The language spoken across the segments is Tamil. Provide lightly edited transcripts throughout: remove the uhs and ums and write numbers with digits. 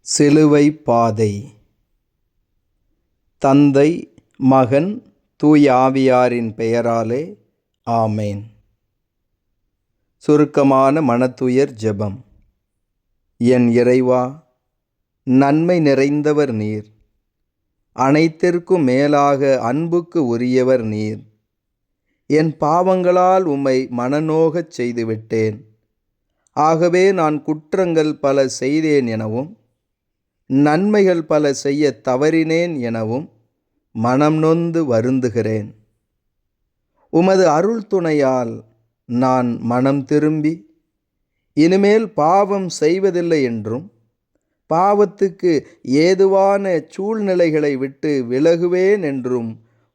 சிலுவை பாதை. தந்தை, மகன், தூய ஆவியாரின் பெயராலே ஆமேன். சுருக்கமான மனத்துயர் ஜெபம். என் இறைவா, நன்மை நிறைந்தவர் நீர், அனைத்திற்கும் மேலாக அன்புக்கு உரியவர் நீர். என் பாவங்களால் உம்மை மனநோகச் செய்துவிட்டேன். ஆகவே நான் குற்றங்கள் பல செய்தேன் எனவும் நன்மைகள் பல செய்ய தவறினேன் எனவும் மனம் நொந்து வருந்துகிறேன். உமது அருள் துணையால் நான் மனம் திரும்பி இனிமேல் பாவம் செய்வதில்லை என்றும் பாவத்துக்கு ஏதுவான சூழ்நிலைகளை விட்டு விலகுவேன் என்றும்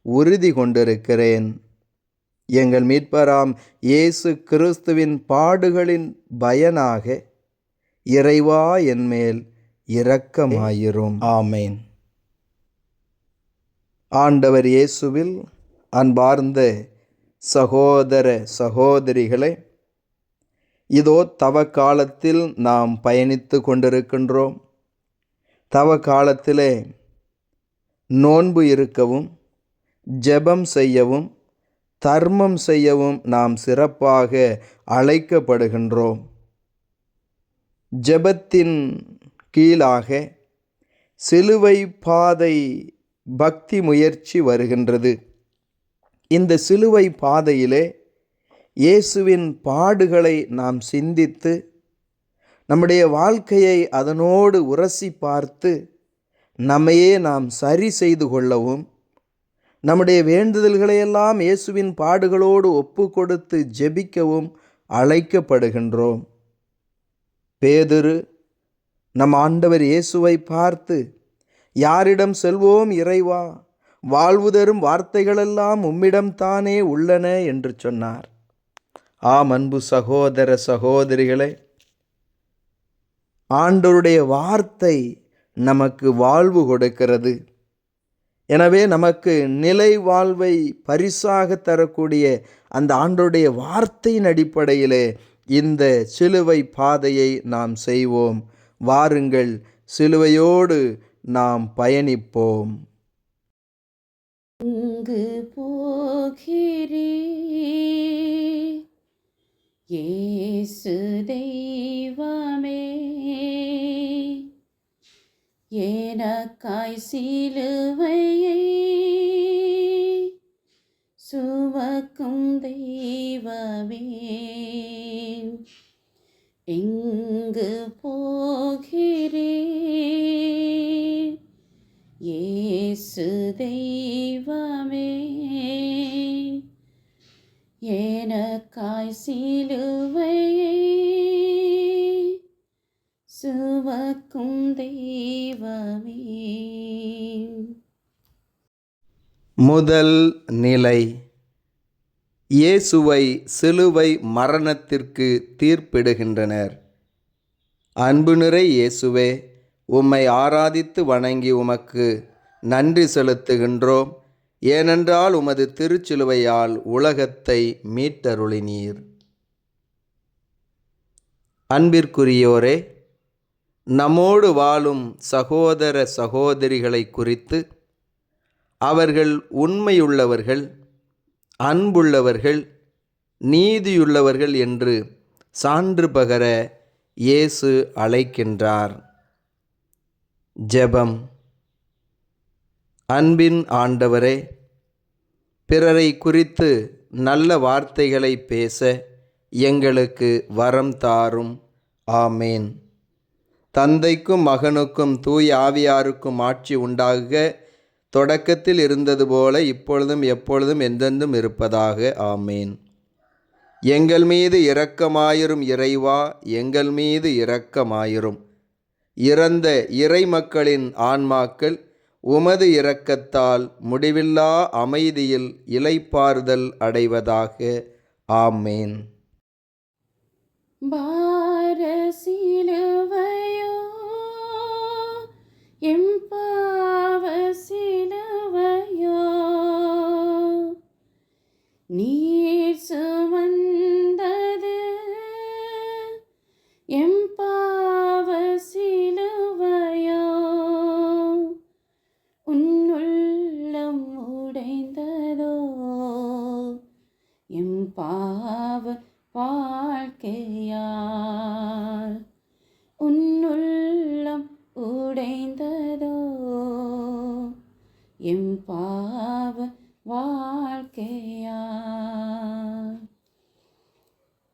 உறுதி கொண்டிருக்கிறேன். எங்கள் மீட்பராம் இயேசு கிறிஸ்துவின் பாடுகளின் பயனாக இறைவா என்மேல் இரக்கமாயிரும். ஆமேன். ஆண்டவர் இயேசுவில் அன்பார்ந்த சகோதர சகோதரிகளே, இதோ தவ காலத்தில் நாம் பயணித்து கொண்டிருக்கின்றோம். தவ காலத்திலே நோன்பு இருக்கவும், ஜெபம் செய்யவும், தர்மம் செய்யவும் நாம் சிறப்பாக அழைக்கப்படுகின்றோம். ஜெபத்தின் கீழாக சிலுவை பாதை பக்தி முயற்சி வருகின்றது. இந்த சிலுவை பாதையிலே இயேசுவின் பாடுகளை நாம் சிந்தித்து நம்முடைய வாழ்க்கையை அதனோடு உரசி பார்த்து நம்மையே நாம் சரி செய்து கொள்ளவும், நம்முடைய வேண்டுதல்களையெல்லாம் இயேசுவின் பாடுகளோடு ஒப்பு கொடுத்து ஜெபிக்கவும் அழைக்கப்படுகின்றோம். பேதுரு நம் ஆண்டவர் இயேசுவை பார்த்து, யாரிடம் செல்வோம் இறைவா? வாழ்வு தரும் வார்த்தைகளெல்லாம் உம்மிடம்தானே உள்ளன என்று சொன்னார். ஆம் அன்பு சகோதர சகோதரிகளே, ஆண்டவருடைய வார்த்தை நமக்கு வாழ்வு கொடுக்கிறது. எனவே நமக்கு நிலை வாழ்வை பரிசாக தரக்கூடிய அந்த ஆண்டவருடைய வார்த்தையின் அடிப்படையிலே இந்த சிலுவை பாதையை நாம் செய்வோம். வாருங்கள், சிலுவையோடு நாம் பயணிப்போம். இங்கு போகிறே இயேசு தெய்வமே, எனக்காய் சிலுவையை சுமக்கும் தெய்வமே. எங்கு போகிறே இயேசு தெய்வமே, எனக்காய் சிலுவையை சுமக்கும் தெய்வமே. முதல் நிலை, இயேசுவை சிலுவை மரணத்திற்கு தீர்ப்பிடுகின்றனர். அன்பு நிறை இயேசுவே, உம்மை ஆராதித்து வணங்கி உமக்கு நன்றி செலுத்துகின்றோம். ஏனென்றால் உமது திருச்சிலுவையால் உலகத்தை மீட்டருளினீர். அன்பிற்குரியோரே, நம்மோடு வாழும் சகோதர சகோதரிகளை குறித்து அவர்கள் உண்மையுள்ளவர்கள், அன்புள்ளவர்கள், நீதியுள்ளவர்கள் என்று சான்று பகர இயேசு அழைக்கின்றார். ஜெபம். அன்பின் ஆண்டவரே, பிறரை குறித்து நல்ல வார்த்தைகளை பேச எங்களுக்கு வரம் தாரும். ஆமேன். தந்தைக்கும் மகனுக்கும் தூய ஆவியாருக்கும் ஆட்சி உண்டாகுக, தொடக்கத்தில் இருந்தது போல இப்பொழுதும் எப்பொழுதும் என்றென்றும் இருப்பதாக. ஆமேன். எங்கள் மீது இரக்கமாயிரும் இறைவா, எங்கள் மீது இரக்கமாயிரும். இறந்த இறை மக்களின் ஆன்மாக்கள் உமது இரக்கத்தால் முடிவில்லா அமைதியில் இளைப்பாறுதல் அடைவதாக. ஆமேன். பாரசிலுவையோ எம்பாவ சிலுவையோ, நீர் சுமந்தது எம்பாவ சிலுவையோ. உன்னுள்ளம் உடைந்ததோ எம் பாவ வாழ்க்கையா.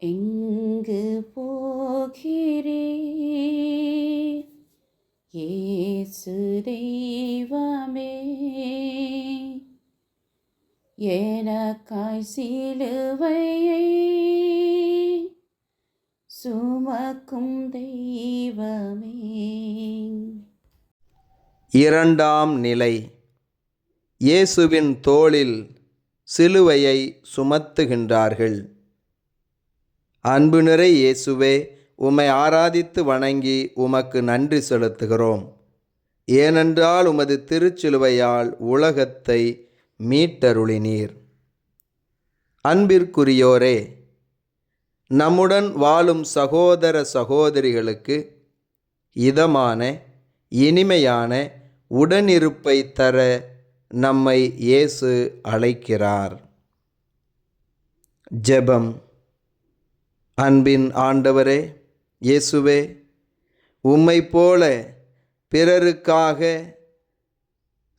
எங்கு போகிறீர் இயேசு தெய்வமே, எனக்காய் சிலுவையை சுமக்கும் தெய்வமே. இரண்டாம் நிலை. இயேசுவின் தோளில் சிலுவையை சுமத்துகின்றார்கள். அன்பு நிறை இயேசுவே, உம்மை ஆராதித்து வணங்கி உமக்கு நன்றி செலுத்துகிறோம். ஏனென்றால் உமது திருச்சிலுவையால் உலகத்தை மீட்டருளினீர். அன்பிற்குரியோரே, நம்முடன் வாழும் சகோதர சகோதரிகளுக்கு இதமான இனிமையான உடனிருப்பை தர நம்மை இயேசு அழைக்கிறார். ஜெபம். அன்பின் ஆண்டவரே இயேசுவே, உம்மைப் போல பிறருக்காக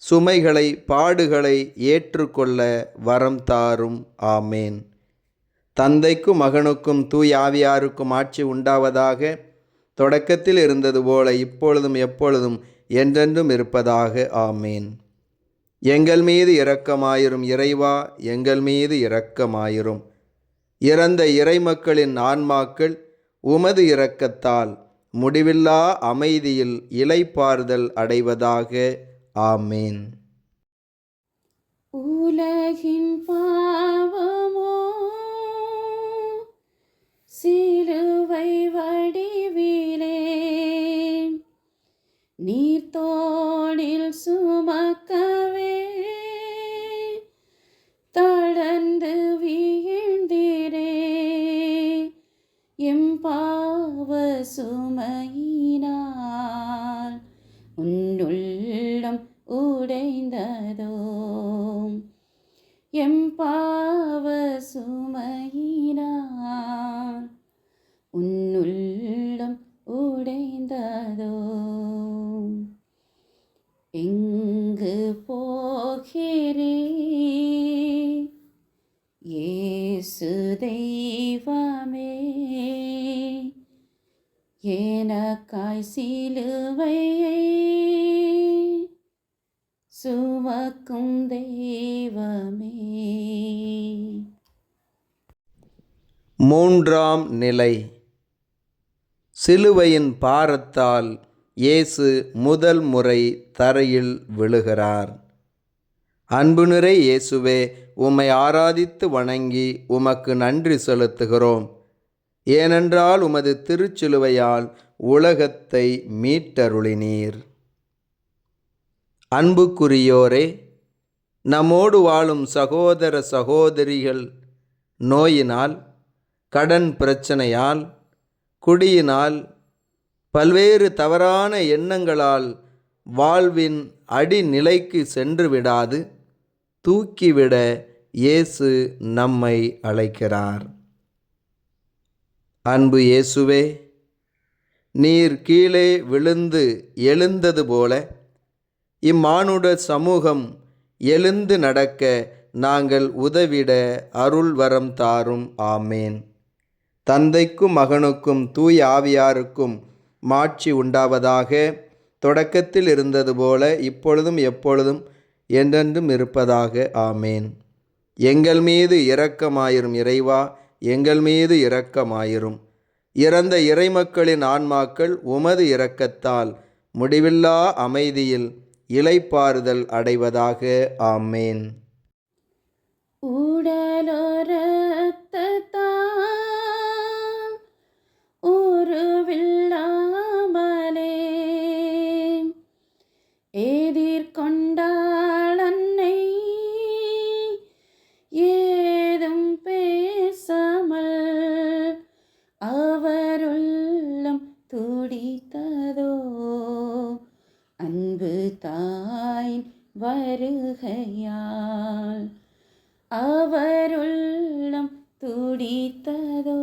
சுமைகளை பாடுகளை ஏற்றுக்கொள்ள வரம் தாரும். ஆமேன். தந்தைக்கும் மகனுக்கும் தூய ஆவியாருக்கும் ஆட்சி உண்டாவதாக. தொடக்கத்தில் இருந்தது போல இப்பொழுதும் எப்பொழுதும் என்றென்றும் இருப்பதாக. ஆமேன். எங்கள் மீது இரக்கமாயிரும் இறைவா, எங்கள் மீது இரக்கமாயிரும். இறந்த இறைமக்களின் ஆன்மாக்கள் உமது இரக்கத்தால் முடிவில்லா அமைதியில் இளைப்பாறுதல் அடைவதாக. ஆமேன். உலகின் பாவமோ சிலுவை வடிவிலே நீர் தோளில் சுமக்கவே தளர்ந்து வீழ்ந்தீரே. எம் பாவ சுமையினால் உன்னுள்ளம் உடைந்ததோ, எம் பாவ சுமையினால் உன்னுள்ளம் உடைந்ததோ. எங்கு போகிறீர் இயேசு தெய்வமே, எனக்காய் சிலுவையை சுமக்கும் தெய்வமே. மூன்றாம் நிலை. சிலுவையின் பாரத்தால் இயேசு முதல் முறை தரையில் விழுகிறார். அன்பு நிறை இயேசுவே, உம்மை ஆராதித்து வணங்கி உமக்கு நன்றி செலுத்துகிறோம். ஏனென்றால் உமது திருச்சிலுவையால் உலகத்தை மீட்டருளினீர். அன்புக்குரியோரே, நம்மோடு வாழும் சகோதர சகோதரிகள் நோயினால், கடன் பிரச்சனையால், குடியினால், பல்வேறு தவறான எண்ணங்களால் வாழ்வின் அடிநிலைக்கு சென்று விடாது தூக்கிவிட இயேசு நம்மை அழைக்கிறார். அன்பு இயேசுவே, நீர் கீழே விழுந்து எழுந்தது போல இம்மானுட சமூகம் எழுந்து நடக்க நாங்கள் உதவிட அருள் வரம் தாரும். ஆமேன். தந்தைக்கும் மகனுக்கும் தூய ஆவியாருக்கும் மாட்சி உண்டாவதாக. தொடக்கத்தில் இருந்தது போல இப்பொழுதும் எப்பொழுதும் என்றென்றும் இருப்பதாக. ஆமேன். எங்கள் மீது இரக்கமாயிரும் இறைவா, எங்கள் மீது இரக்கமாயிரும். இறந்த இறைமக்களின் ஆன்மாக்கள் உமது இரக்கத்தால் முடிவில்லா அமைதியில் இளைப்பாறுதல் அடைவதாக. ஆமேன். எதிர்கொண்டாள் அன்னை ஏதும் பேசாமல், அவருள்ளம் துடித்ததோ அன்பு தாயின் வருகையால். அவருள்ளம் துடித்ததோ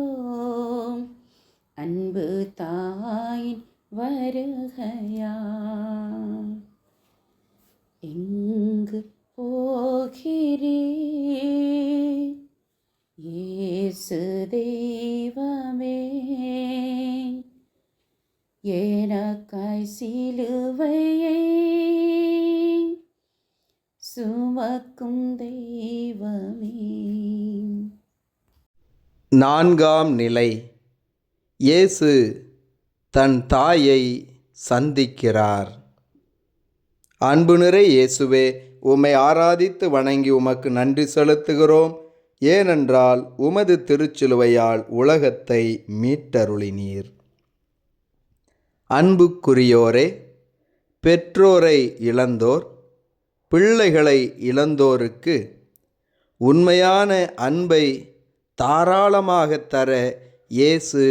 அன்பு தாயின் வருகையா. எங்கு போகிறீர் இயேசு தெய்வமே, எனக்காய் சிலுவையை சுமக்கும் தெய்வமே. நான்காம் நிலை. இயேசு தன் தாயை சந்திக்கிறார். அன்பு நிறை இயேசுவே, உம்மை ஆராதித்து வணங்கி உமக்கு நன்றி செலுத்துகிறோம். ஏனென்றால் உமது திருச்சிலுவையால் உலகத்தை மீட்டருளினீர். அன்புக்குரியோரே, பெற்றோரை இழந்தோர், பிள்ளைகளை இழந்தோருக்கு உண்மையான அன்பை தாராளமாக தர இயேசு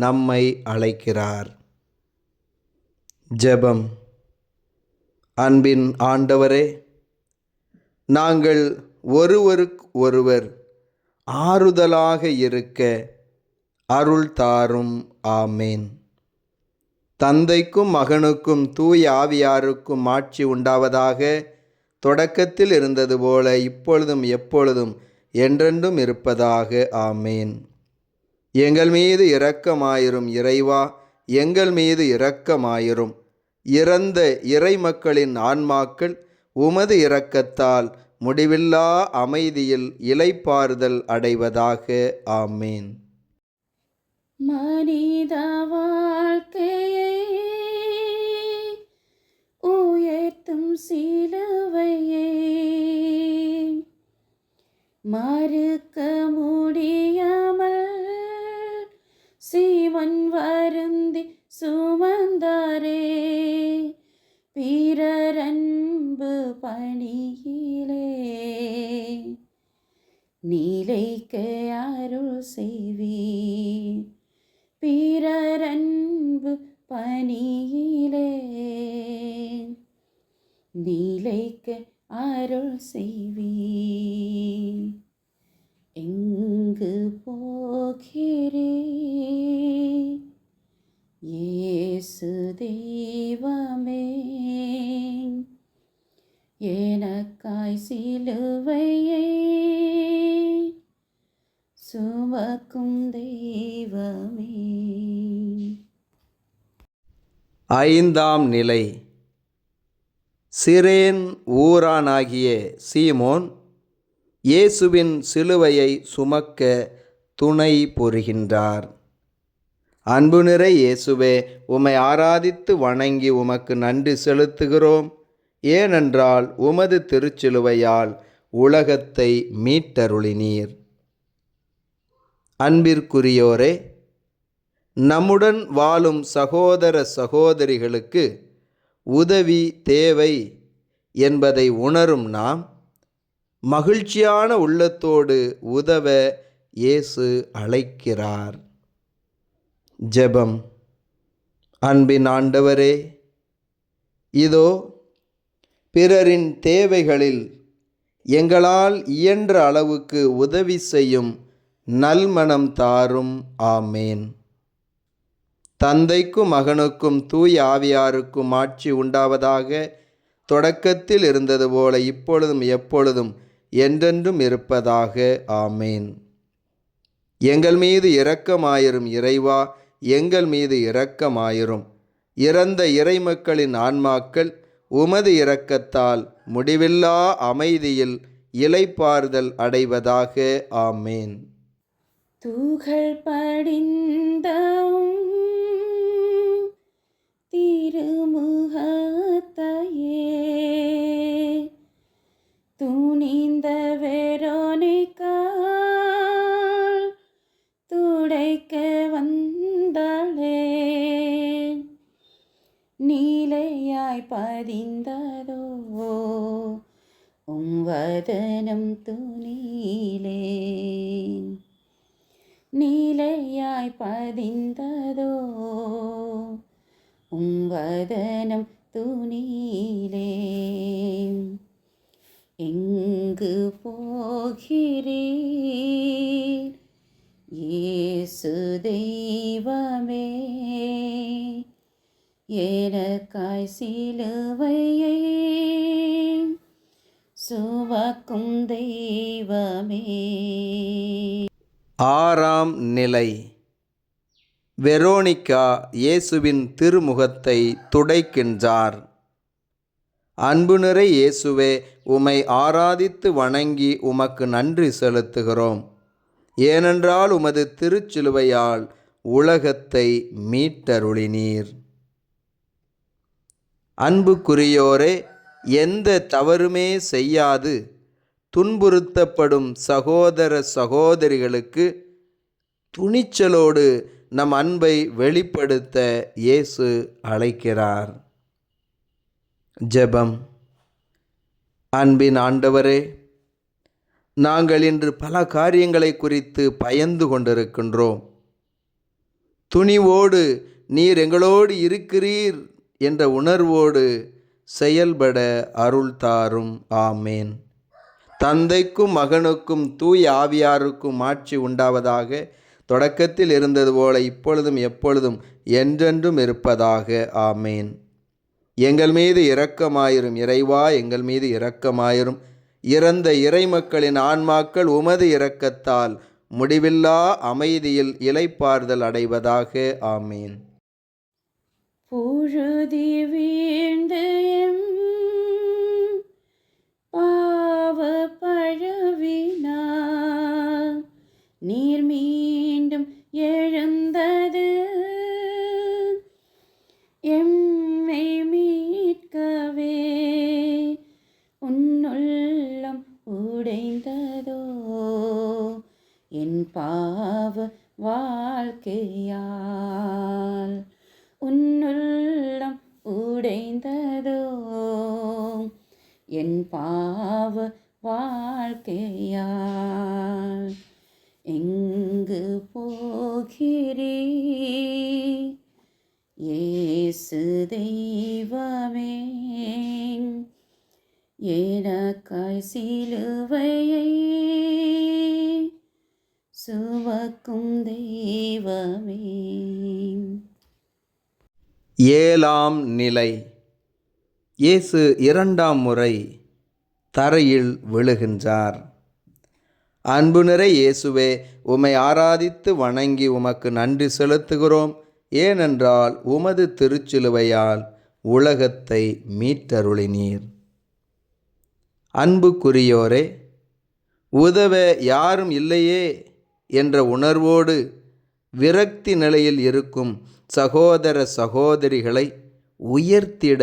நம்மை அழைக்கிறார். ஜெபம். அன்பின் ஆண்டவரே, நாங்கள் ஒருவருக்கு ஒருவர் ஆறுதலாக இருக்க அருள் தாரும். ஆமேன். தந்தைக்கும் மகனுக்கும் தூய ஆவியாருக்கும் ஆட்சி உண்டாவதாக. தொடக்கத்தில் இருந்தது போல இப்பொழுதும் எப்பொழுதும் என்றென்றும் இருப்பதாக. ஆமேன். எங்கள் மீது இரக்கமாயிரும் இறைவா, எங்கள் மீது இரக்கமாயிரும். இறந்த இறைமக்களின் ஆன்மாக்கள் உமது இரக்கத்தால் முடிவில்லா அமைதியில் இளைப்பாறுதல் அடைவதாக. ஆமேன். மனித வாழ்க்கையை உயர்த்தும் சிலுவையை மறுக்க முடியாமல் சீவன் வருந்தி சுமந்தாரே, பிறர் அன்பு பணியிலே நிலைக்க அருள் செய்வீர். பிறர் அன்பு பணியிலே நிலைக்க அருள் செய்வீர். எங்கு போகிறீர் இயேசு தெய்வமே, எனக்காய் சிலுவையை சுமக்கும் தெய்வமே. ஐந்தாம் நிலை. சிரேன் ஊரானாகிய சீமோன் இயேசுவின் சிலுவையை சுமக்க துணை புரிகின்றார். அன்பு நிறை இயேசுவே, உம்மை ஆராதித்து வணங்கி உமக்கு நன்றி செலுத்துகிறோம். ஏனென்றால் உமது திருச்சிலுவையால் உலகத்தை மீட்டருளினீர். அன்பிற்குரியோரே, நம்முடன் வாழும் சகோதர சகோதரிகளுக்கு உதவி தேவை என்பதை உணரும் நாம் மகிழ்ச்சியான உள்ளத்தோடு உதவ இயேசு அழைக்கிறார். ஜெபம். அன்பின் ஆண்டவரே, இதோ பிறரின் தேவைகளில் எங்களால் இயன்ற அளவுக்கு உதவி செய்யும் நல்மனம் தாரும். ஆமேன். தந்தைக்கும் மகனுக்கும் தூய ஆவியாருக்கும் ஆட்சி உண்டாவதாக. தொடக்கத்தில் இருந்தது போல இப்பொழுதும் எப்பொழுதும் என்றென்றும் இருப்பதாக. ஆமேன். எங்கள் மீது இரக்கமாயிரும் இறைவா, எங்கள் மீது இரக்கமாயிரும். இறந்த இறைமக்களின் ஆன்மாக்கள் உமது இரக்கத்தால் முடிவில்லா அமைதியில் இளைப்பாறுதல் அடைவதாக. ஆமேன். தூகள் படிந்த திருமுகத்தையே துணிந்த வெரோனிக்காள் துடைக்க வந்தாளே, நீலையாய் பதிந்ததோ வதனம் துணிலே, நீலையாய் பதிந்ததோ வதனம் துணிலே. எங்கு போகிறீர் இயேசு தெய்வமே, எனக்காய் சிலுவையை சுமக்கும் தெய்வமே. ஆறாம் நிலை. வெரோனிகா இயேசுவின் திருமுகத்தை துடைக்கின்றார். அன்பு நிறை இயேசுவே, உம்மை ஆராதித்து வணங்கி உமக்கு நன்றி செலுத்துகிறோம். ஏனென்றால் உமது திருச்சிலுவையால் உலகத்தை மீட்டருளினீர். அன்புக்குரியோரே, எந்த தவறுமே செய்யாது துன்புறுத்தப்படும் சகோதர சகோதரிகளுக்கு துணிச்சலோடு நம் அன்பை வெளிப்படுத்த இயேசு அழைக்கிறார். ஜெபம். அன்பின் ஆண்டவரே, நாங்கள் இன்று பல காரியங்களை குறித்து பயந்து கொண்டிருக்கின்றோம். துணிவோடு நீர் எங்களோடு இருக்கிறீர் என்ற உணர்வோடு செயல்பட அருள் தாரும். ஆமேன். தந்தைக்கும் மகனுக்கும் தூய ஆவியாருக்கும் ஆட்சி உண்டாவதாக. தொடக்கத்தில் இருந்தது போல இப்பொழுதும் எப்பொழுதும் என்றென்றும் இருப்பதாக. ஆமேன். எங்கள் மீது இரக்கமாயிரும் இறைவா, எங்கள் மீது இரக்கமாயிரும். இறந்த இறைமக்களின் ஆன்மாக்கள் உமது இரக்கத்தால் முடிவில்லா அமைதியில் இளைப்பாறுதல் அடைவதாக. ஆமேன். புழுதி வீழ்ந்து எம் பாவ பழவினார் நீர் மீண்டும் எழுந்தது எம்மை மீட்கவே. உன்னுள்ளம் உடைந்ததோ என் பாவ வாழ்க்கையால். உன்னுள்ளம் உடைந்ததோ என் பாவ வாழ்க்கையால். எங்கு போகிறீர் இயேசு தெய்வமே, எனக்காய் சிலுவையை சுமக்கும் தெய்வமே. ஏழாம் நிலை. இயேசு இரண்டாம் முறை தரையில் விழுகின்றார். அன்பு நிறை இயேசுவே, உம்மை ஆராதித்து வணங்கி உமக்கு நன்றி செலுத்துகிறோம். ஏனென்றால் உமது திருச்சிலுவையால் உலகத்தை மீட்டருளினீர். அன்புக்குரியோரே, உதவ யாரும் இல்லையே என்ற உணர்வோடு விரக்தி நிலையில் இருக்கும் சகோதர சகோதரிகளை உயர்த்திட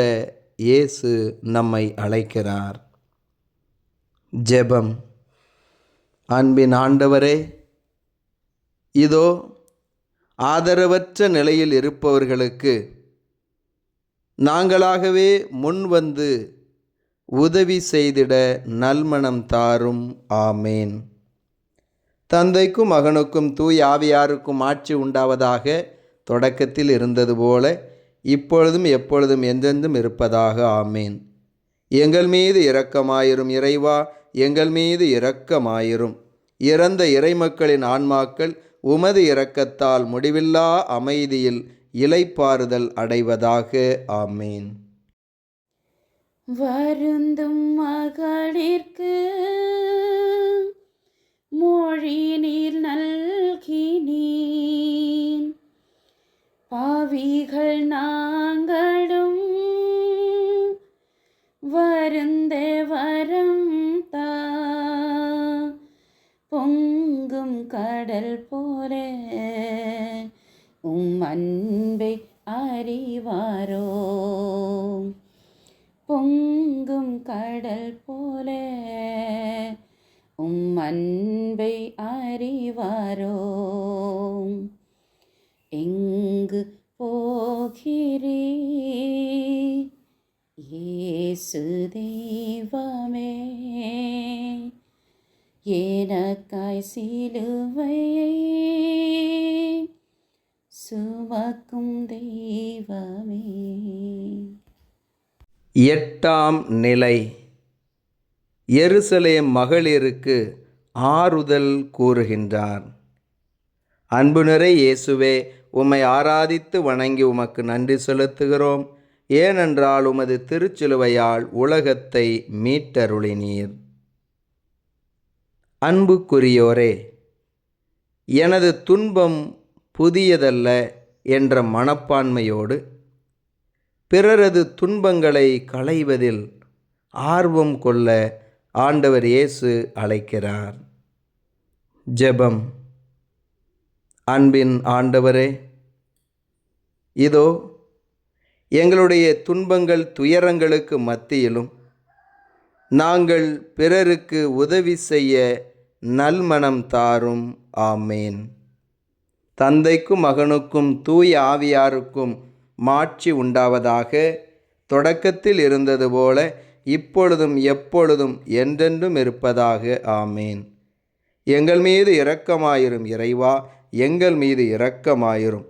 இயேசு நம்மை அழைக்கிறார். ஜெபம். அன்பின் ஆண்டவரே, இதோ ஆதரவற்ற நிலையில் இருப்பவர்களுக்கு நாங்களாகவே முன்வந்து உதவி செய்திட நல்மனம் தாரும். ஆமேன். தந்தைக்கும் மகனுக்கும் தூய ஆவியாருக்கும் ஆட்சி உண்டாவதாக. தொடக்கத்தில் இருந்தது போல இப்பொழுதும் எப்பொழுதும் என்றென்றும் இருப்பதாக. ஆமேன். எங்கள் மீது இரக்கமாயிரும் இறைவா, எங்கள் மீது இரக்கமாயிரும். இறந்த இறைமக்களின் ஆன்மாக்கள் உமது இரக்கத்தால் முடிவில்லா அமைதியில் இளைப்பாறுதல் அடைவதாக. ஆமேன். வருந்தும் மகளிர்க்கு மொழி நீர் நல்கினீர். பாவிகள் நாங்களும் வருந்த வரம் தா. பொங்கும் கடல் போல அன்பை அறிவாரோ. பொங்கும் கடல் போல அன்பை அறிவாரோ. எங்கு போகிறீர் இயேசு தெய்வமே, எனக்காய் சிலுவையை சுமக்கும் தெய்வமே. எட்டாம் நிலை. எருசலேம் மகளிருக்கு ஆறுதல் கூறுகின்றார். அன்பு நிறை இயேசுவே, உம்மை ஆராதித்து வணங்கி உமக்கு நன்றி செலுத்துகிறோம். ஏனென்றால் உமது திருச்சிலுவையால் உலகத்தை மீட்டருளினீர். அன்புக்குரியோரே, எனது துன்பம் புதியதல்ல என்ற மனப்பான்மையோடு பிறரது துன்பங்களை களைவதில் ஆர்வம் கொள்ள ஆண்டவர் இயேசு அழைக்கிறார். ஜெபம். அன்பின் ஆண்டவரே, இதோ எங்களுடைய துன்பங்கள் துயரங்களுக்கு மத்தியிலும் நாங்கள் பிறருக்கு உதவி செய்ய நல்மனம் தாரும். ஆமேன். தந்தைக்கும் மகனுக்கும் தூய ஆவியாருக்கும் மாட்சி உண்டாவதாக. தொடக்கத்தில் இருந்தது போல இப்பொழுதும் எப்பொழுதும் என்றென்றும் இருப்பதாக. ஆமேன். எங்கள் மீது இரக்கமாயிரும் இறைவா, எங்கள் மீது இரக்கமாயிரும்.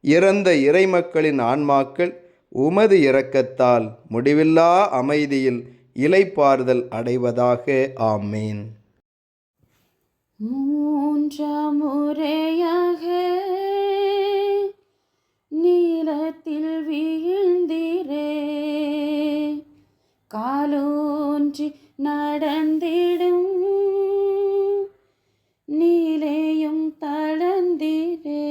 இறந்த இறைமக்களின் ஆன்மாக்கள் உமது இரக்கத்தால் முடிவில்லா அமைதியில் இளைப்பாறுதல் அடைவதாக. ஆமேன். மூன்றாம் முறையாக நீலத்தில் வீழ்ந்திரே, காலூன்றி நடந்திடும் நீலேயும் தளர்ந்திரே.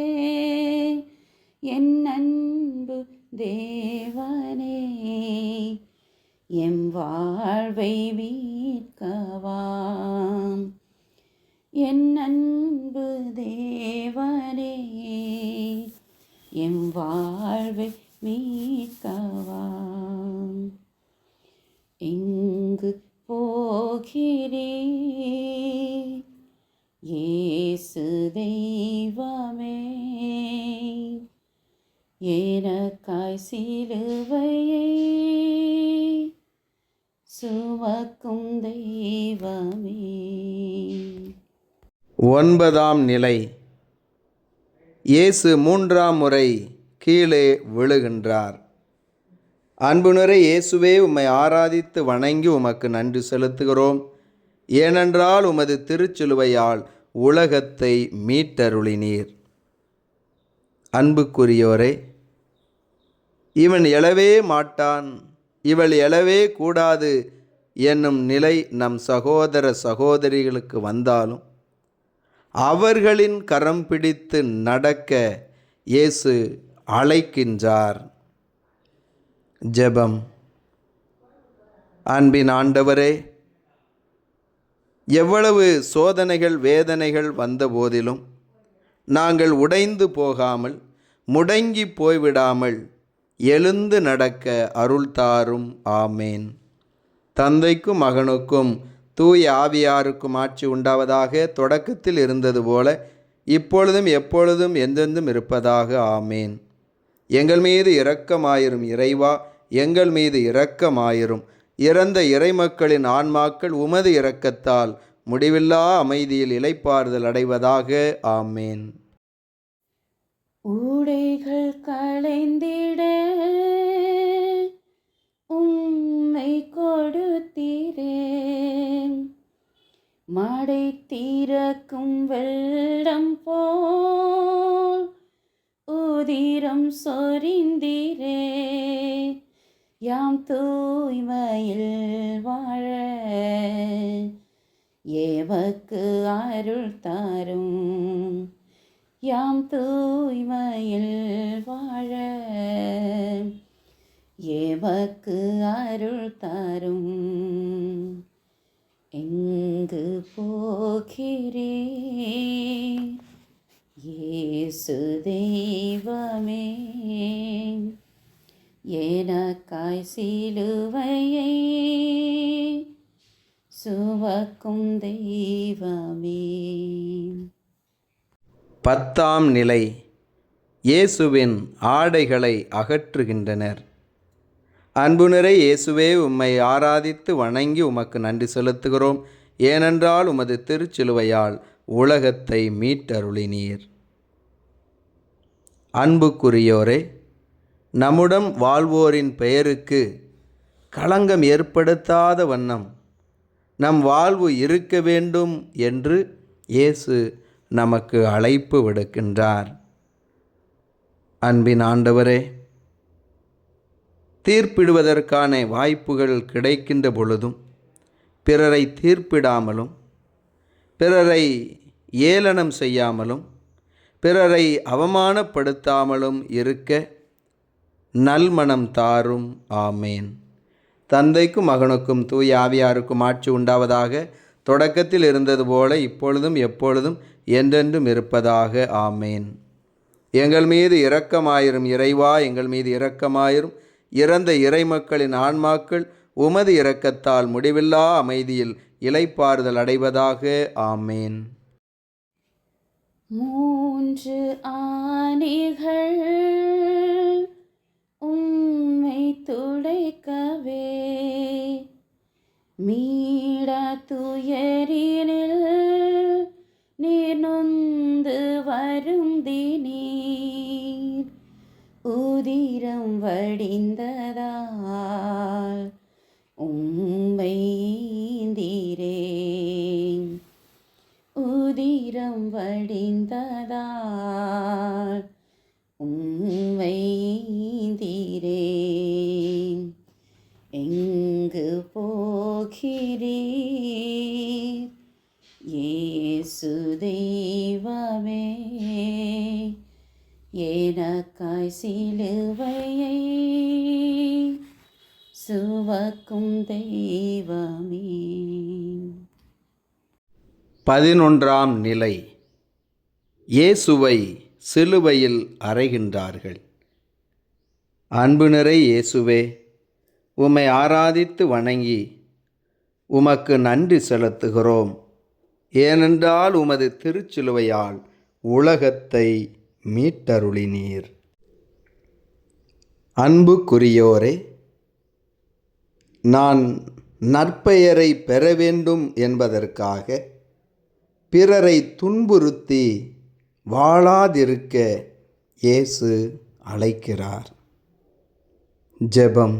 என் அன்பு தேவனே, எம் வாழ்வை மீட்கவாம். என் அன்பு தேவனே, எம் வாழ்வை மீட்கவாம். எங்கு போகிறீர் இயேசு தெய்வமே, எனக்காய் சிலுவையை சுமக்கும் தெய்வமே. 9ஆம் நிலை. இயேசு 3ஆம் முறை கீழே விழுகின்றார். அன்புநிறை இயேசுவே, உம்மை ஆராதித்து வணங்கி உமக்கு நன்றி செலுத்துகிறோம். ஏனென்றால் உமது திருச்சிலுவையால் உலகத்தை மீட்டருளினீர். அன்புக்குரியோரே, இவன் எழவே மாட்டான், இவள் எழவே கூடாது என்னும் நிலை நம் சகோதர சகோதரிகளுக்கு வந்தாலும் அவர்களின் கரம் பிடித்து நடக்க இயேசு அழைக்கின்றார். ஜெபம். அன்பின் ஆண்டவரே, எவ்வளவு சோதனைகள் வேதனைகள் வந்த போதிலும் நாங்கள் உடைந்து போகாமல் முடங்கி போய்விடாமல் எழுந்து நடக்க அருள் தாரும். ஆமேன். தந்தைக்கும் மகனுக்கும் தூய ஆவியாருக்கும் ஆட்சி உண்டாவதாக. தொடக்கத்தில் இருந்தது போல இப்பொழுதும் எப்பொழுதும் என்றென்றும் இருப்பதாக. ஆமேன். எங்கள் மீது இரக்கமாயிரும் இறைவா, எங்கள் மீது இரக்கமாயிரும். இறந்த இறைமக்களின் ஆன்மாக்கள் உமது இரக்கத்தால் முடிவில்லா அமைதியில் இளைப்பாறுதல் அடைவதாக. ஆமேன். உடைகள் களைந்திட உம்மை கொடுத்தீரே, மடை திறக்கும் வெள்ளம் போல் உதிரம் சொரிந்தீரே. யாம் தூய்மையில் வாழ எமக்கு அருள் தாரும். யாம் தூய்மையில் வாழ எமக்கு அருள் தாரும். எங்கு போகிறீர் இயேசு தெய்வமே, எனக்காய் சிலுவையை சுமக்கும் தெய்வமே. 10ஆம் நிலை. இயேசுவின் ஆடைகளை அகற்றுகின்றனர். அன்புநிறை இயேசுவே, உம்மை ஆராதித்து வணங்கி உமக்கு நன்றி செலுத்துகிறோம். ஏனென்றால் உமது திருச்சிலுவையால் உலகத்தை மீட்டருளினீர். அன்புக்குரியோரே, நம்முடன் வாழ்வோரின் பெயருக்கு களங்கம் ஏற்படுத்தாத வண்ணம் நம் வாழ்வு இருக்க வேண்டும் என்று இயேசு நமக்கு அழைப்பு விடுக்கின்றார். அன்பின் ஆண்டவரே, தீர்ப்பிடுவதற்கான வாய்ப்புகள் கிடைக்கின்ற பொழுதும் பிறரை தீர்ப்பிடாமலும், பிறரை ஏளனம் செய்யாமலும், பிறரை அவமானப்படுத்தாமலும் இருக்க நல்மனம் தாரும். ஆமேன். தந்தைக்கும் மகனுக்கும் தூய ஆவியாருக்கும் ஆட்சி உண்டாவதாக. தொடக்கத்தில் இருந்தது போல இப்பொழுதும் எப்பொழுதும் என்றென்றும் இருப்பதாக. ஆமேன். எங்கள் மீது இரக்கமாயிரும் இறைவா, எங்கள் மீது இரக்கமாயிரும். இறந்த இறைமக்களின் ஆன்மாக்கள் உமது இரக்கத்தால் முடிவில்லா அமைதியில் இளைப்பாறுதல் அடைவதாக. ஆமேன். 3 ஆணிகள் உம்மை துடைக்கவே, மீளா துயரினில் நீர் நொந்து வருந்தினீர். உதிரம் வடிந்ததால் உம்மை ஈந்தீரேன். உதிரம் வடிந்ததால் உம்மை ஈந்தீரேன். எங்கு போகிறீர் இயேசு தெய்வமே, எனக்காய் சிலுவையை சுமக்கும் தெய்வமே. 11ஆம் நிலை. இயேசுவை சிலுவையில் அறைகின்றார்கள். அன்பு நிறை இயேசுவே, உம்மை ஆராதித்து வணங்கி உமக்கு நன்றி செலுத்துகிறோம். ஏனென்றால் உமது திருச்சிலுவையால் உலகத்தை மீட்டருளினீர். அன்புக்குரியோரே, நான் நற்பெயரை பெற வேண்டும் என்பதற்காக பிறரை துன்புறுத்தி வாழாதிருக்க இயேசு அழைக்கிறார். ஜெபம்.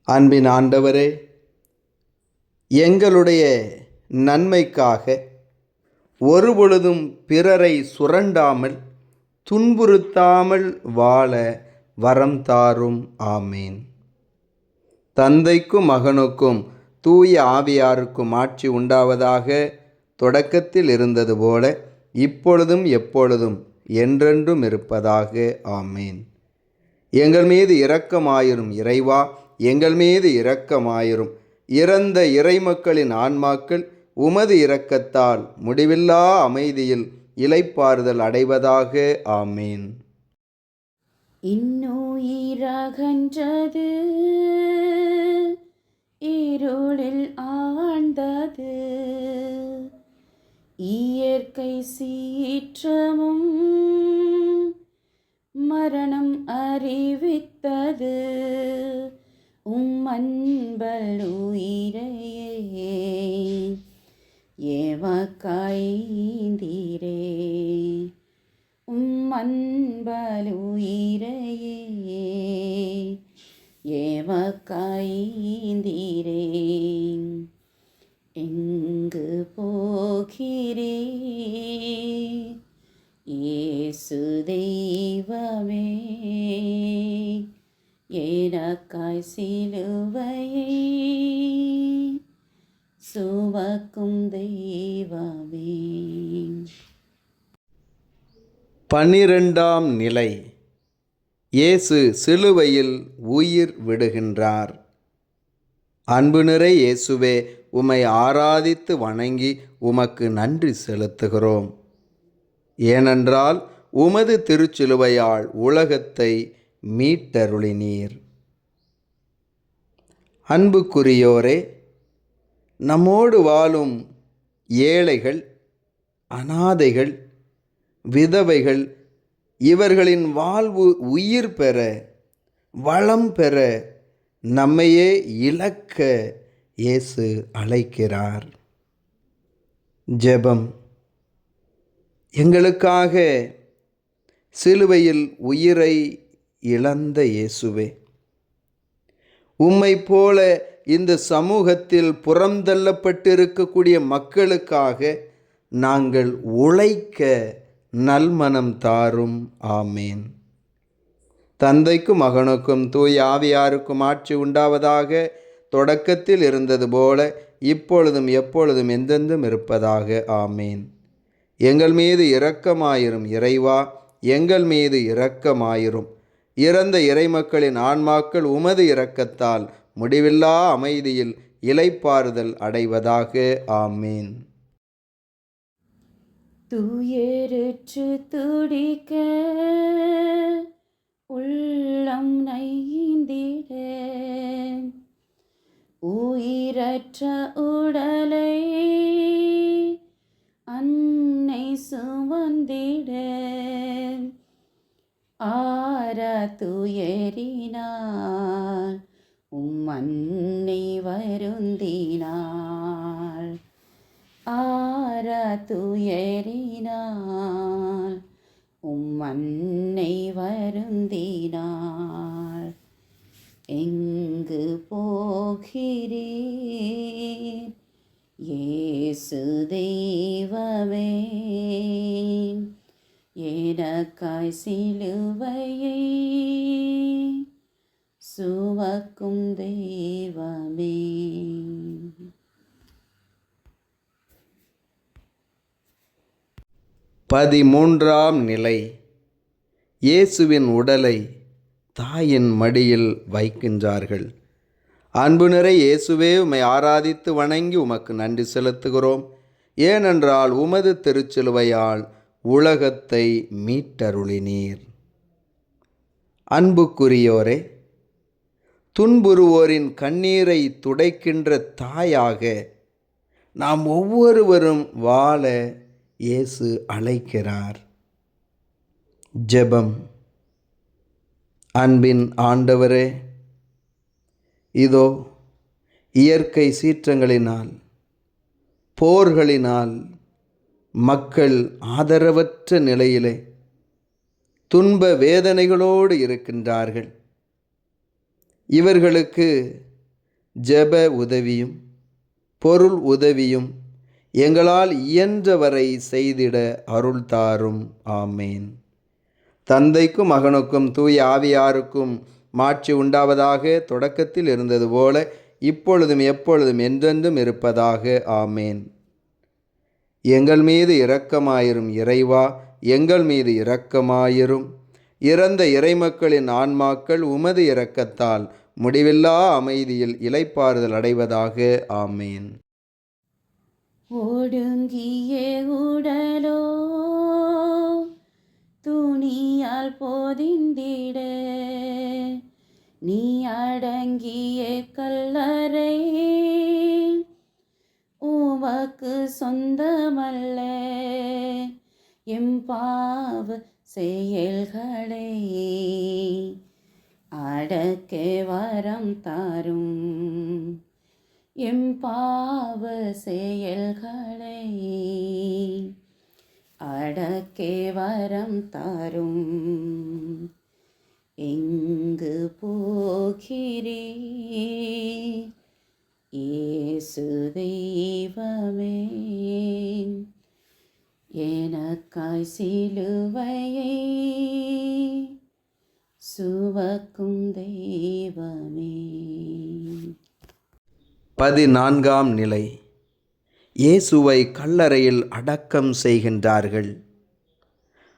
அன்பின் ஆண்டவரே, எங்களுடைய நன்மைக்காக ஒருபொழுதும் பிறரை சுரண்டாமல் துன்புறுத்தாமல் வாழ வரம் தாரும். ஆமேன். தந்தைக்கும் மகனுக்கும் தூய ஆவியாருக்கும் ஆட்சி உண்டாவதாக. தொடக்கத்தில் இருந்தது போல இப்பொழுதும் எப்பொழுதும் என்றென்றும் இருப்பதாக. ஆமேன். எங்கள் மீது இரக்கமாயிரும் இறைவா, எங்கள் மீது இரக்கமாயிரும். இறந்த இறைமக்களின் ஆன்மாக்கள் உமது இரக்கத்தால் முடிவில்லா அமைதியில் இளைப்பாறுதல் அடைவதாக. ஆமேன். இன்னுயிரகன்றது இருளில் ஆழ்ந்தது, இயற்கை சீற்றமும் மரணம் அறிவித்தது. அன்பல் உயிரையே எமக்காய் ஈந்தீரே. அன்பல் உயிரையே எமக்காய் ஈந்தீரே. எங்கு போகிறீர் இயேசு தெய்வமே, எனக்காய் சிலுவையை சுமக்கும் தெய்வமே. 12ஆம் நிலை. இயேசு சிலுவையில் உயிர் விடுகின்றார். அன்பு நிறை இயேசுவே, உம்மை ஆராதித்து வணங்கி உமக்கு நன்றி செலுத்துகிறோம். ஏனென்றால் உமது திருச்சிலுவையால் உலகத்தை மீட்டருளினீர். அன்புக்குரியோரே, நம்மோடு வாழும் ஏழைகள், அனாதைகள், விதவைகள் இவர்களின் வாழ்வு உயிர் பெற, வளம் பெற, நம்மையே இழக்க இயேசு அழைக்கிறார். ஜெபம். எங்களுக்காக சிலுவையில் உயிரை இழந்த இயேசுவே, உம்மை போல இந்த சமூகத்தில் புறந்தள்ளப்பட்டிருக்கக்கூடிய மக்களுக்காக நாங்கள் உழைக்க நல்மனம் தாரும். ஆமேன். தந்தைக்கும் மகனுக்கும் தூய ஆவியாருக்கும் ஆட்சி உண்டாவதாக. தொடக்கத்தில் இருந்தது போல இப்பொழுதும் எப்பொழுதும் என்றென்றும் இருப்பதாக. ஆமேன். எங்கள் மீது இரக்கமாயிரும் இறைவா, எங்கள் மீது இரக்கமாயிரும். இறந்த இறைமக்களின் ஆன்மாக்கள் உமது இரக்கத்தால் முடிவில்லா அமைதியில் இளைப்பாறுதல் அடைவதாக. ஆமேன். துயருற்று துடிக்க உள்ளம் நைந்திட உயிரற்ற உடலை அன்னை சுமந்திட ஆர துயரினாள் அன்னை வருந்தினாள். ஆர துயரினாள் அன்னை வருந்தினாள். எங்கு போகிறீர் இயேசு தெய்வமே, எனக்காய் சிலுவையை சுமக்கும் தெய்வமே. 13ஆம் நிலை. இயேசுவின் உடலை தாயின் மடியில் வைக்கின்றார்கள். அன்பு நிறை இயேசுவே, உம்மை ஆராதித்து வணங்கி உமக்கு நன்றி செலுத்துகிறோம். ஏனென்றால் உமது திருச்சிலுவையால் உலகத்தை மீட்டருளினீர். அன்புக்குரியோரே, துன்புறுவோரின் கண்ணீரை துடைக்கின்ற தாயாக நாம் ஒவ்வொருவரும் வாழ இயேசு அழைக்கிறார். ஜெபம். அன்பின் ஆண்டவரே, இதோ இயற்கை சீற்றங்களினால், போர்களினால் மக்கள் ஆதரவற்ற நிலையிலே துன்ப வேதனைகளோடு இருக்கின்றார்கள். இவர்களுக்கு ஜெப உதவியும் பொருள் உதவியும் எங்களால் இயன்றவரை செய்திட அருள் தாரும். ஆமேன். தந்தைக்கும் மகனுக்கும் தூய ஆவியாருக்கும் மாட்சி உண்டாவதாக. தொடக்கத்தில் இருந்தது போல இப்பொழுதும் எப்பொழுதும் என்றென்றும் இருப்பதாக. ஆமேன். எங்கள் மீது இரக்கமாயிரும் இறைவா, எங்கள் மீது இரக்கமாயிரும். இறந்த இறைமக்களின் ஆன்மாக்கள் உமது இரக்கத்தால் முடிவில்லா அமைதியில் இளைப்பாறுதல் அடைவதாக. ஆமேன். ஒடுங்கிய உடலோ துணியால் போதிந்திட நீ அடங்கிய கல்லறை உமக்கு சொந்தமல்ல. எம்பாவ செயல்களை அடக்க வரம் தாரும். எம்பாவ செயல்களை அடக்க வரம் தாரும். எங்கு போகிறீர் இயேசு தெய்வமே, எனக்காய் சிலுவையை சுமக்கும் தெய்வமே. 14ஆம் நிலை. இயேசுவை கல்லறையில் அடக்கம் செய்கின்றார்கள்.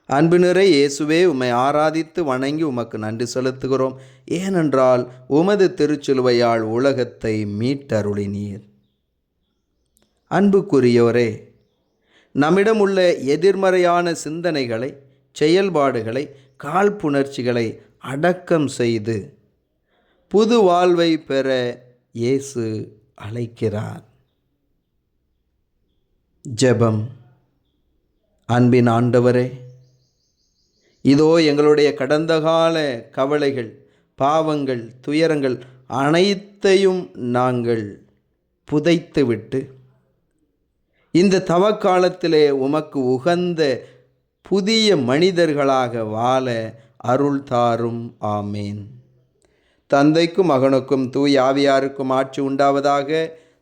அன்பு நிறை இயேசுவே, உம்மை ஆராதித்து வணங்கி உமக்கு நன்றி செலுத்துகிறோம். ஏனென்றால் உமது திருச்சிலுவையால் உலகத்தை மீட்டருளினீர். அன்புக்குரியோரே, நம்மிடம் உள்ள எதிர்மறையான சிந்தனைகளை, செயல்பாடுகளை, காழ்ப்புணர்ச்சிகளை அடக்கம் செய்து புது வாழ்வை பெற இயேசு அழைக்கிறார். ஜெபம். அன்பின் ஆண்டவரே, இதோ எங்களுடைய கடந்த கால கவலைகள், பாவங்கள், துயரங்கள் அனைத்தையும் நாங்கள் புதைத்துவிட்டு இந்த தவக்காலத்திலே உமக்கு உகந்த புதிய மனிதர்களாக வாழ அருள் தாரும். ஆமேன். தந்தைக்கும் மகனுக்கும் தூய ஆவியாருக்கும் ஆட்சி உண்டாவதாக.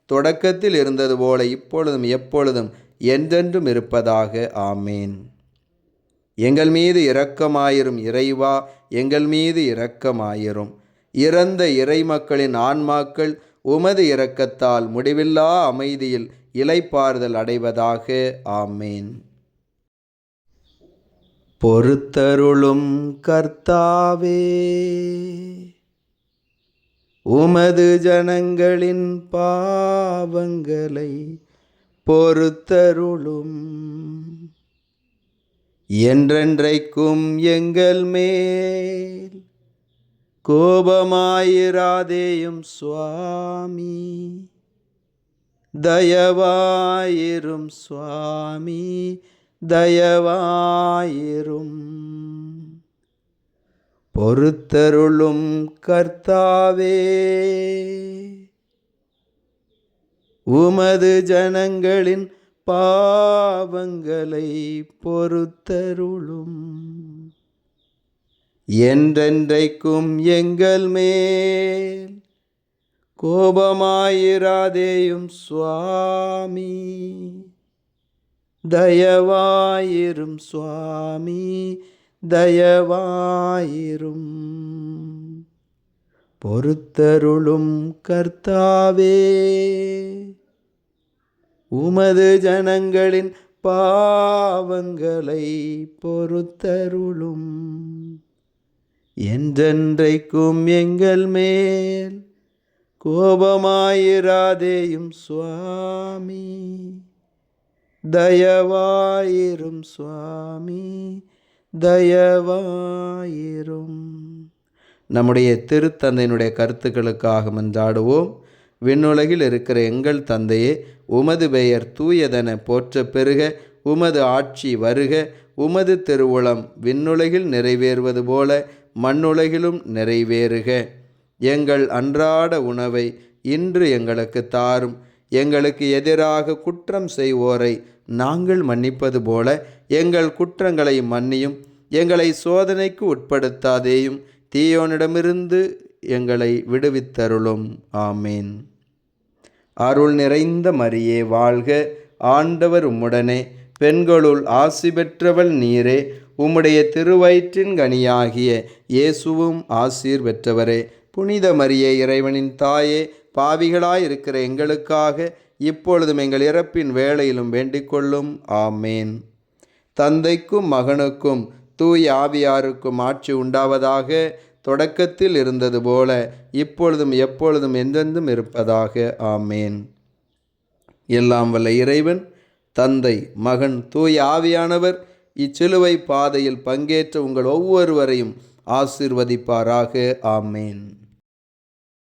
தொடக்கத்தில் இருந்தது போல இப்பொழுதும் எப்பொழுதும் என்றென்றும் இருப்பதாக. ஆமேன். எங்கள் மீது இரக்கமாயிரும் இறைவா, எங்கள் மீது இரக்கமாயிரும். இறந்த இறைமக்களின் ஆன்மாக்கள் உமது இரக்கத்தால் முடிவில்லா அமைதியில் இளைப்பாறுதல் அடைவதாக. ஆமேன். பொறுத்தருளும் கர்த்தாவே, உமது ஜனங்களின் பாவங்களை பொறுத்தருளும். என்றென்றைக்கும் எங்கள் மேல் கோபமாயிராதேயும் சுவாமி, தயவாயிரும் சுவாமி, தயவாயிரும். பொறுத்தருளும் கர்த்தாவே, உமது ஜனங்களின் பாவங்களை பொறுத்தருளும். என்றென்றைக்கும் எங்கள் மேல் கோபமாயிராதேயும் சுவாமி, தயவாயிரும் சுவாமி, தயவாயிரும். பொறுத்தருளும் கர்த்தாவே, உமது ஜனங்களின் பாவங்களை பொறுத்தருளும். என்றென்றைக்கும் எங்கள் மேல் கோபமாயிராதேயும் சுவாமி, தயவாயிரும் சுவாமி, தயவாயிரும். நம்முடைய திருத்தந்தையினுடைய கருத்துக்களுக்காக மன்றாடுவோம். விண்ணுலகில் இருக்கிற எங்கள் தந்தையே, உமது பெயர் தூயதென போற்ற பெருக, உமது ஆட்சி வருக, உமது திருவுளம் விண்ணுலகில் நிறைவேறுவது போல மண்ணுலகிலும் நிறைவேறுக. எங்கள் அன்றாட உணவை இன்று எங்களுக்கு தாரும். எங்களுக்கு எதிராக குற்றம் செய்வோரை நாங்கள் மன்னிப்பது போல எங்கள் குற்றங்களை மன்னியும். எங்களை சோதனைக்கு உட்படுத்தாதேயும், தீயோனிடமிருந்து எங்களை விடுவித்தருளும். ஆமேன். அருள் நிறைந்த மரியே வாழ்க, ஆண்டவர் உம்முடனே, பெண்களுள் ஆசி பெற்றவள் நீரே. உம்முடைய திருவயிற்றின் கனியாகிய இயேசுவும் ஆசீர் பெற்றவரே. புனித மரியே, இறைவனின் தாயே, பாவிகளாயிருக்கிற எங்களுக்காக இப்பொழுதும் எங்கள் இறப்பின் வேளையிலும் வேண்டிக்கொள்ளும். ஆமேன். தந்தைக்கும் மகனுக்கும் தூய ஆவியாருக்கும் ஆட்சி உண்டாவதாக. தொடக்கத்தில் இருந்தது போல இப்பொழுதும் எப்பொழுதும் என்றென்றும் இருப்பதாக. ஆமேன். எல்லாம் வல்ல இறைவன், தந்தை, மகன், தூய ஆவியானவர் இச்சிலுவை பாதையில் பங்கேற்ற உங்கள் ஒவ்வொருவரையும் ஆசீர்வதிப்பாராக. ஆமேன்.